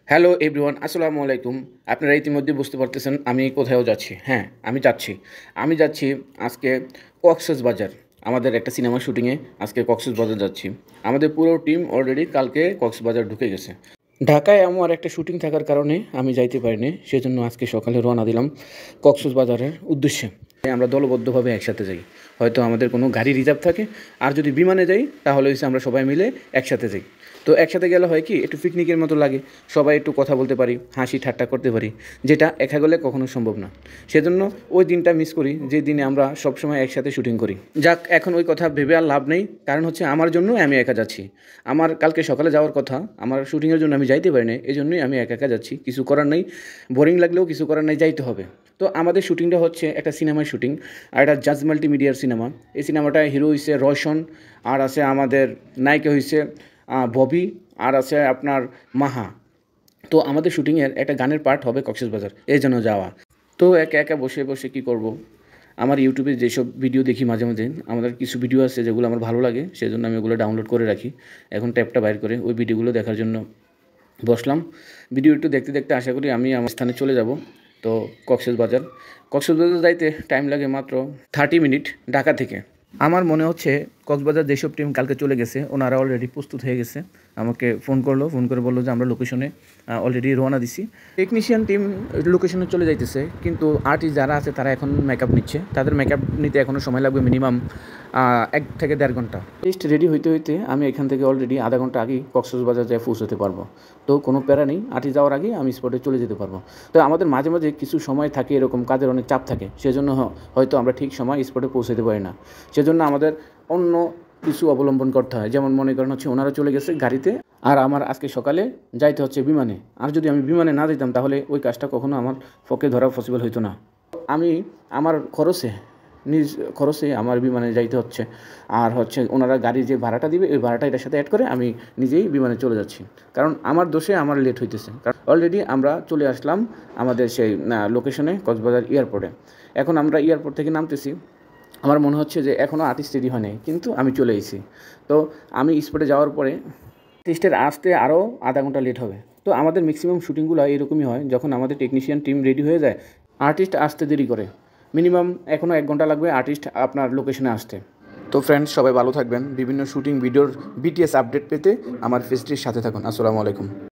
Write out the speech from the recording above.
Hello everyone, আসসালামু আলাইকুম। আপনারা ইতিমধ্যে বুঝতে পারতেছেন আমি কোথাও যাচ্ছি। হ্যাঁ, আমি যাচ্ছি আজকে কক্সবাজার। আমাদের একটা সিনেমা শুটিংয়ে আজকে কক্সবাজার যাচ্ছি। আমাদের পুরো টিম অলরেডি কালকে কক্সবাজার ঢুকে গেছে। ঢাকায় আমার একটা শুটিং থাকার কারণে আমি যাইতে পারিনি, সেজন্য আজকে সকালে রওনা দিলাম কক্সবাজারের উদ্দেশ্যে। আমরা দলবদ্ধভাবে একসাথে যাই, হয়তো আমাদের কোনো গাড়ি রিজার্ভ থাকে, আর যদি বিমানে যাই তাহলে হচ্ছে আমরা সবাই মিলে একসাথে যাই। তো একসাথে গেলে হয় কি, একটু পিকনিকের মতো লাগে, সবাই একটু কথা বলতে পারি, হাসি ঠাট্টা করতে পারি, যেটা একা গেলে কখনো সম্ভব না। সেজন্য ওই দিনটা মিস করি যে দিনে আমরা সবসময় একসাথে শুটিং করি। যাক, এখন ওই কথা ভেবে আর লাভ নেই, কারণ হচ্ছে আমার জন্য আমি একা যাচ্ছি। আমার কালকে সকালে যাওয়ার কথা, আমার শুটিংয়ের জন্য আমি যাইতে পারি না, এই জন্যই আমি একা একা যাচ্ছি। কিছু করার নেই, বোরিং লাগলেও কিছু করার নেই, যাইতে হবে। তো আমাদের শুটিংটা হচ্ছে একটা সিনেমার শুটিং, আর এটা জাজ মাল্টিমিডিয়ার সিনেমা। এই সিনেমাটায় হিরো হইছে রোশন, আর আছে আমাদের নায়িকা হইছে ববি, আর আছে আপনার মাহা। তো আমাদের শুটিংয়ের একটা গানের পার্ট হবে কক্সবাজার, এই জন্য যাওয়া। তো একা একা বসে বসে কী করব, আমার ইউটিউবে যেসব ভিডিও দেখি মাঝে মাঝে, আমাদের কিছু ভিডিও আছে যেগুলো আমার ভালো লাগে, সেজন্য আমি ওগুলো ডাউনলোড করে রাখি। এখন ট্যাবটা বাইর করে ওই ভিডিওগুলো দেখার জন্য বসলাম। ভিডিও একটু দেখতে দেখতে আশা করি আমি আমার স্থানে চলে যাব। তো কক্সবাজার যাইতে টাইম লাগে মাত্র 30 মিনিট ঢাকা থেকে। আমার মনে হচ্ছে কক্সবাজার যেসব টিম কালকে চলে গেছে ওনারা অলরেডি প্রস্তুত হয়ে গেছে। আমাকে ফোন করে বললো যে আমরা লোকেশনে অলরেডি রওনা দিছি। টেকনিশিয়ান টিম লোকেশনে চলে যাইতেছে, কিন্তু আর্টিস্ট যারা আছে তারা এখন মেকআপ নিচ্ছে। তাদের মেকআপ নিতে এখনও সময় লাগবে মিনিমাম 1 থেকে 1.5 ঘন্টা। লিস্ট রেডি হইতে হইতে আমি এখান থেকে অলরেডি আধা ঘন্টা আগেই কক্সবাজার যেয়ে পৌঁছতে পারবো। তো কোনো প্যারা নেই, আর্টিস্ট যাওয়ার আগেই আমি স্পটে চলে যেতে পারবো। তো আমাদের মাঝে মাঝে কিছু সময় থাকে, এরকম কাজের অনেক চাপ থাকে, সেজন্য হয়তো আমরা ঠিক সময় স্পটে পৌঁছতে পারি না। সেজন্য আমাদের অন্য কিছু অবলম্বন করতে হয়। যেমন মনে করেন হচ্ছে ওনারা চলে গেছে গাড়িতে, আর আমার আজকে সকালে যাইতে হচ্ছে বিমানে। আর যদি আমি বিমানে না যেতাম তাহলে ওই কাজটা কখনো আমার পক্ষে ধরা পসিবল হইতো না। আমি আমার নিজ খরচে আমার বিমানে যাইতে হচ্ছে। আর হচ্ছে ওনারা গাড়ি যে ভাড়াটা দিবে ওই ভাড়াটা এটার সাথে অ্যাড করে আমি নিজেই বিমানে চলে যাচ্ছি, কারণ আমার দোষে আমার লেট হইতেছে। কারণ অলরেডি আমরা চলে আসলাম আমাদের সেই লোকেশনে, কক্সবাজার এয়ারপোর্টে। এখন আমরা এয়ারপোর্ট থেকে নামতেছি। আমার মনে হচ্ছে যে এখনও আর্টিস্ট রেডি হয় নাই, কিন্তু আমি চলে এসেছি। তো আমি স্পটে যাওয়ার পরে আর্টিস্টের আসতে আরও আধা ঘন্টা লেট হবে। তো আমাদের ম্যাক্সিমাম শুটিংগুলো এরকমই হয়, যখন আমাদের টেকনিশিয়ান টিম রেডি হয়ে যায় আর্টিস্ট আসতে দেরি করে। মিনিমাম এখনও 1 ঘন্টা লাগবে আর্টিস্ট আপনার লোকেশনে আসতে। তো ফ্রেন্ডস, সবাই ভালো থাকবেন। বিভিন্ন শুটিং ভিডিওর বিটিএস আপডেট পেতে আমার পেজটির সাথে থাকুন। আসসালামু আলাইকুম।